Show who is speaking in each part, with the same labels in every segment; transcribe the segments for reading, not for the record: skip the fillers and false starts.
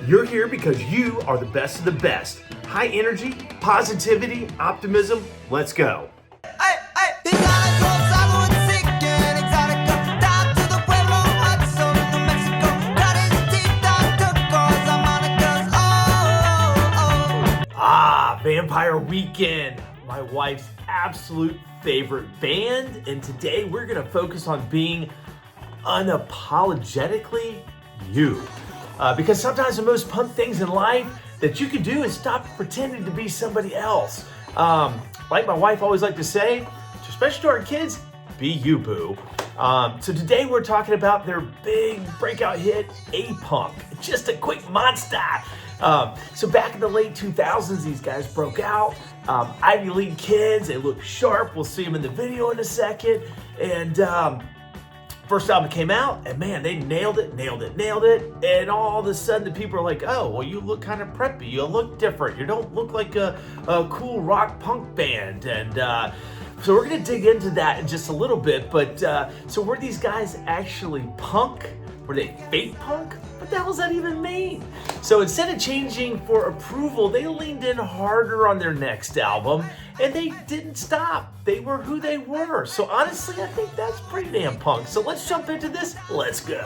Speaker 1: You're here because you are the best of the best. High energy, positivity, optimism. Let's go. Vampire Weekend, my wife's absolute favorite band, and today we're going to focus on being unapologetically you. Because sometimes the most punk things in life that you can do is stop pretending to be somebody else. Like my wife always liked to say, especially to our kids, be you, boo. So today we're talking about their big breakout hit, A-Punk, just a quick monster. So back in the late 2000s, these guys broke out. Ivy League kids, they look sharp. We'll see them in the video in a second. And first album came out, and man, they nailed it. And all of a sudden, the people are like, oh, well, you look kind of preppy. You look different. You don't look like a cool rock punk band. And so we're going to dig into that in just a little bit. But so were these guys actually punk? Were they fake punk? What the hell does that even mean? So instead of changing for approval, they leaned in harder on their next album, and they didn't stop. They were who they were. So honestly, I think that's pretty damn punk. So let's jump into this. Let's go.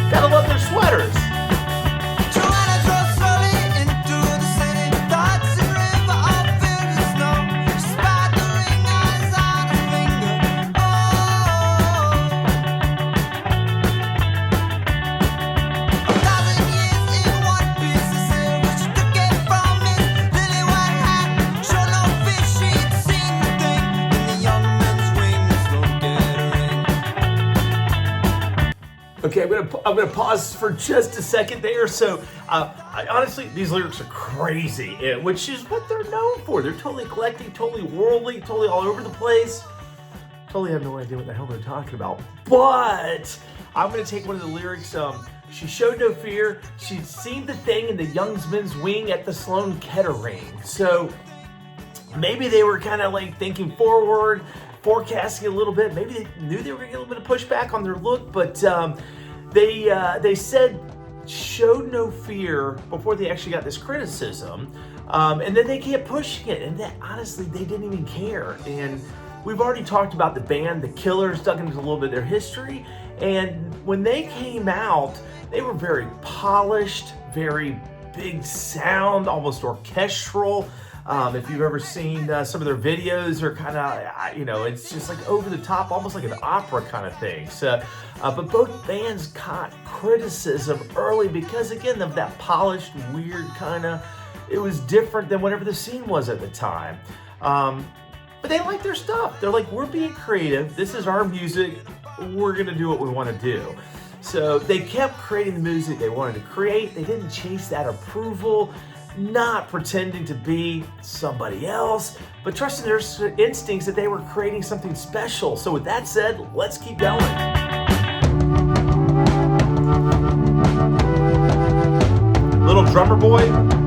Speaker 1: Gotta love their sweaters. Okay, I'm gonna pause for just a second there. So, honestly, these lyrics are crazy, which is what they're known for. They're totally eclectic, totally worldly, totally all over the place. Totally have no idea what the hell they're talking about. But I'm gonna take one of the lyrics. She showed no fear. She'd seen the thing in the Youngsman's wing at the Sloan Kettering. So maybe they were kind of like thinking forward, forecasting a little bit. Maybe they knew they were gonna get a little bit of pushback on their look, but they said showed no fear before they actually got this criticism, and then they kept pushing it, and that honestly they didn't even care. And we've already talked about the band, the Killers, dug into a little bit of their history, and when they came out, they were very polished, very big sound, almost orchestral. If you've ever seen some of their videos, they're kind of, it's just like over the top, almost like an opera kind of thing. So, but both bands caught criticism early because, again, of that polished, weird kind of, it was different than whatever the scene was at the time. But they like their stuff. They're like, we're being creative. This is our music. We're going to do what we want to do. So they kept creating the music they wanted to create. They didn't chase that approval, not pretending to be somebody else, but trusting their instincts that they were creating something special. So with that said, let's keep going. Little drummer boy.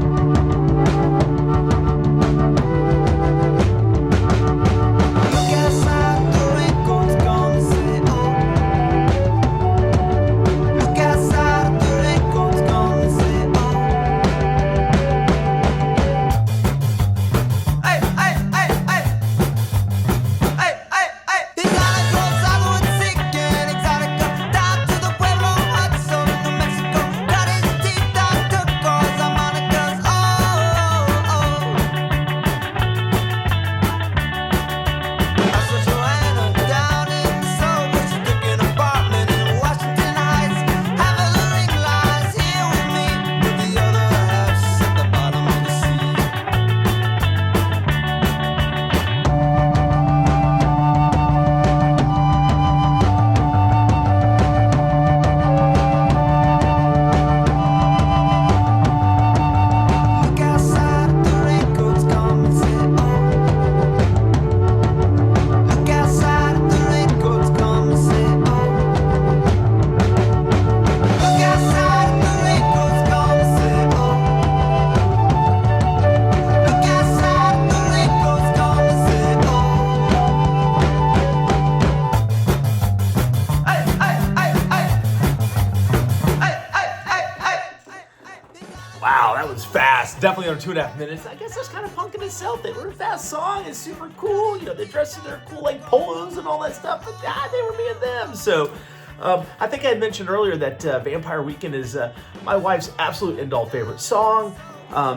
Speaker 1: definitely under 2.5 minutes. I guess that's kind of punk in itself. They were a fast song. It's super cool. You know, they dressed in their cool like polos and all that stuff, but they were being them. So I think I had mentioned earlier that Vampire Weekend is my wife's absolute end-all favorite song.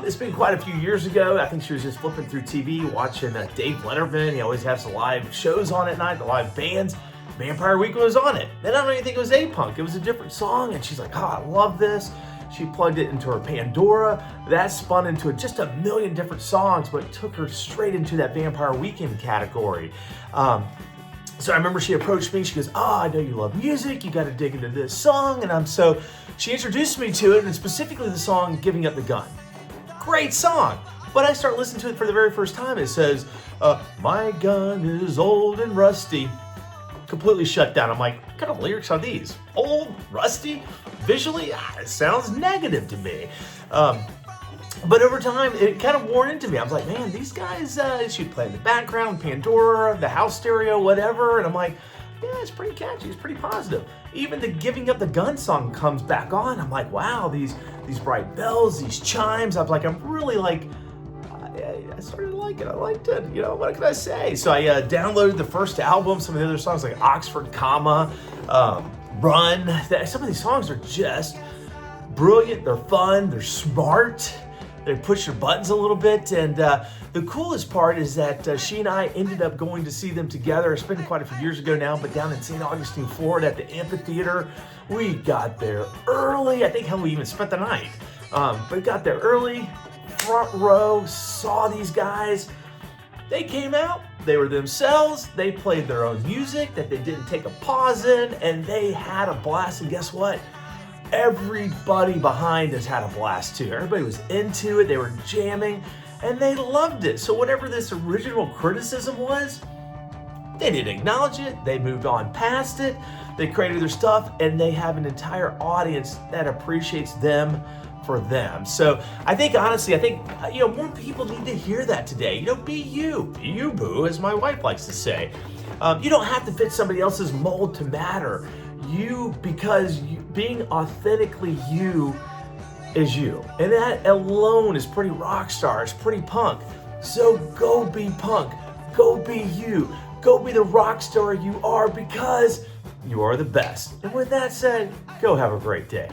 Speaker 1: It's been quite a few years ago. I think she was just flipping through TV, watching Dave Letterman. He always has some live shows on at night, the live bands. Vampire Weekend was on it. And I don't even think it was A-Punk. It was a different song. And she's like, oh, I love this. She plugged it into her Pandora. That spun into just a million different songs, but it took her straight into that Vampire Weekend category. So I remember she approached me. She goes, oh, I know you love music. You got to dig into this song. And so she introduced me to it, and specifically the song Giving Up the Gun. Great song. But I start listening to it for the very first time. It says, my gun is old and rusty. Completely shut down. I'm like, what kind of lyrics are these? Old, rusty? Visually, it sounds negative to me. But over time, it kind of wore into me. I was like, man, these guys, she'd play in the background, Pandora, the house stereo, whatever. And I'm like, yeah, it's pretty catchy. It's pretty positive. Even the Giving Up the Gun song comes back on. I'm like, wow, these bright bells, these chimes. I'm really like, I started to like it. I liked it. You know, what can I say? So I downloaded the first album, some of the other songs like Oxford Comma, Run. Some of these songs are just brilliant. They're fun. They're smart. They push your buttons a little bit. And the coolest part is that she and I ended up going to see them together. It's been quite a few years ago now, but down in St. Augustine, Florida at the amphitheater. We got there early. I think we even spent the night. But we got there early, front row, saw these guys. They came out, they were themselves, they played their own music that they didn't take a pause in, and they had a blast. And guess what? Everybody behind us had a blast too. Everybody was into it, they were jamming, and they loved it. So whatever this original criticism was, they didn't acknowledge it, they moved on past it, they created their stuff, and they have an entire audience that appreciates them for them. So I think, honestly, more people need to hear that today. Be you, boo, as my wife likes to say. You don't have to fit somebody else's mold to matter. Because being authentically you is you. And that alone is pretty rock star, it's pretty punk. So go be punk, go be you, go be the rock star you are, because you are the best. And with that said, go have a great day.